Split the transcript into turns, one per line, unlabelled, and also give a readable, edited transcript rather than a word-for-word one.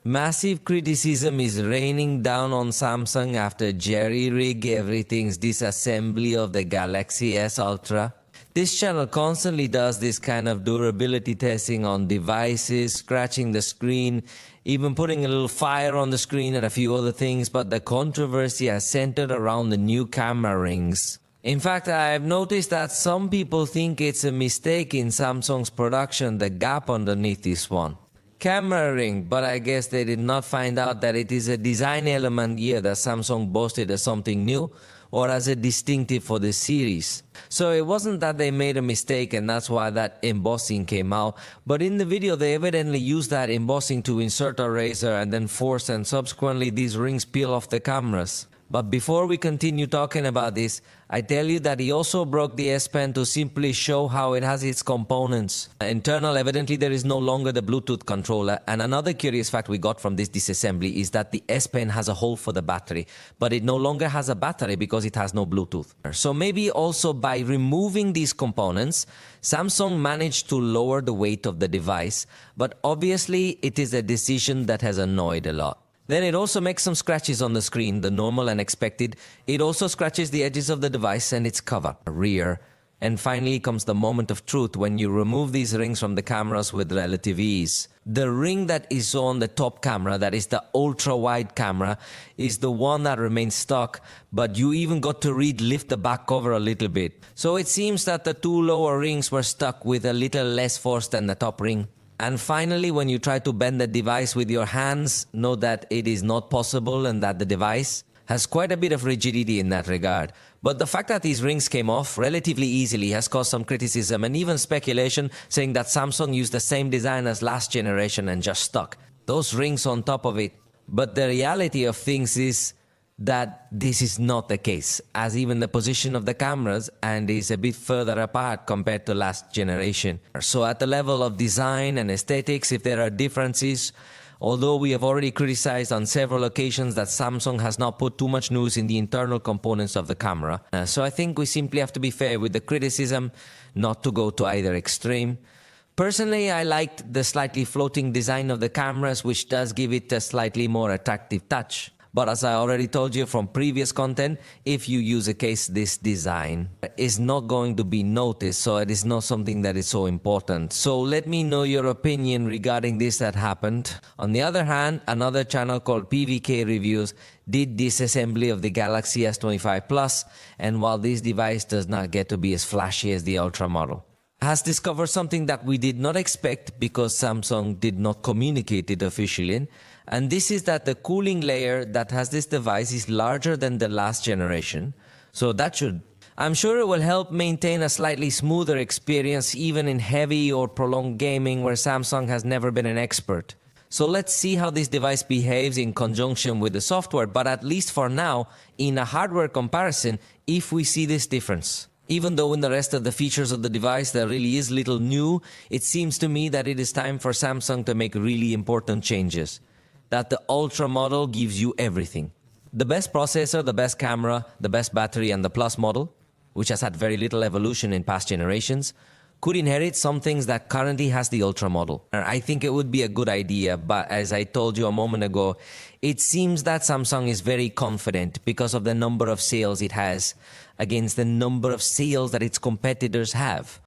Massive criticism is raining down on Samsung after jerry-rig everything's disassembly of the Galaxy S Ultra. This channel constantly does this kind of durability testing on devices, scratching the screen, even putting a little fire on the screen and a few other things, but the controversy has centered around the new camera rings. In fact, I've noticed that some people think it's a mistake in Samsung's production, the gap underneath this one. Camera ring, but I guess they did not find out that it is a design element here that Samsung boasted as something new or as a distinctive for the series. So it wasn't that they made a mistake and that's why that embossing came out, but in the video they evidently used that embossing to insert a razor and then force and subsequently these rings peel off the cameras. But before we continue talking about this, I tell you that he also broke the S Pen to simply show how it has its components. Internal, evidently there is no longer the Bluetooth controller, and another curious fact we got from this disassembly is that the S Pen has a hole for the battery, but it no longer has a battery because it has no Bluetooth. So maybe also by removing these components, Samsung managed to lower the weight of the device, but obviously it is a decision that has annoyed a lot. Then it also makes some scratches on the screen, the normal and expected. It also scratches the edges of the device and its cover, rear. And finally comes the moment of truth when you remove these rings from the cameras with relative ease. The ring that is on the top camera, that is the ultra-wide camera, is the one that remains stuck, but you even got to lift the back cover a little bit. So it seems that the two lower rings were stuck with a little less force than the top ring. And finally, when you try to bend the device with your hands, know that it is not possible and that the device has quite a bit of rigidity in that regard. But the fact that these rings came off relatively easily has caused some criticism and even speculation saying that Samsung used the same design as last generation and just stuck those rings on top of it. But the reality of things is that this is not the case, as even the position of the cameras and is a bit further apart compared to last generation. So at the level of design and aesthetics, if there are differences, although we have already criticized on several occasions that Samsung has not put too much news in the internal components of the camera. So I think we simply have to be fair with the criticism, not to go to either extreme. Personally, I liked the slightly floating design of the cameras, which does give it a slightly more attractive touch. But as I already told you from previous content, if you use a case, this design is not going to be noticed, so it is not something that is so important. So let me know your opinion regarding this that happened. On the other hand, another channel called PVK Reviews did disassembly of the Galaxy S25 Plus, and while this device does not get to be as flashy as the Ultra model, has discovered something that we did not expect because Samsung did not communicate it officially. And this is that the cooling layer that has this device is larger than the last generation. So I'm sure it will help maintain a slightly smoother experience even in heavy or prolonged gaming where Samsung has never been an expert. So let's see how this device behaves in conjunction with the software, but at least for now, in a hardware comparison, if we see this difference. Even though in the rest of the features of the device there really is little new, it seems to me that it is time for Samsung to make really important changes. That the Ultra model gives you everything. The best processor, the best camera, the best battery, and the Plus model, which has had very little evolution in past generations, could inherit some things that currently has the Ultra model. And I think it would be a good idea, but as I told you a moment ago, it seems that Samsung is very confident because of the number of sales it has against the number of sales that its competitors have.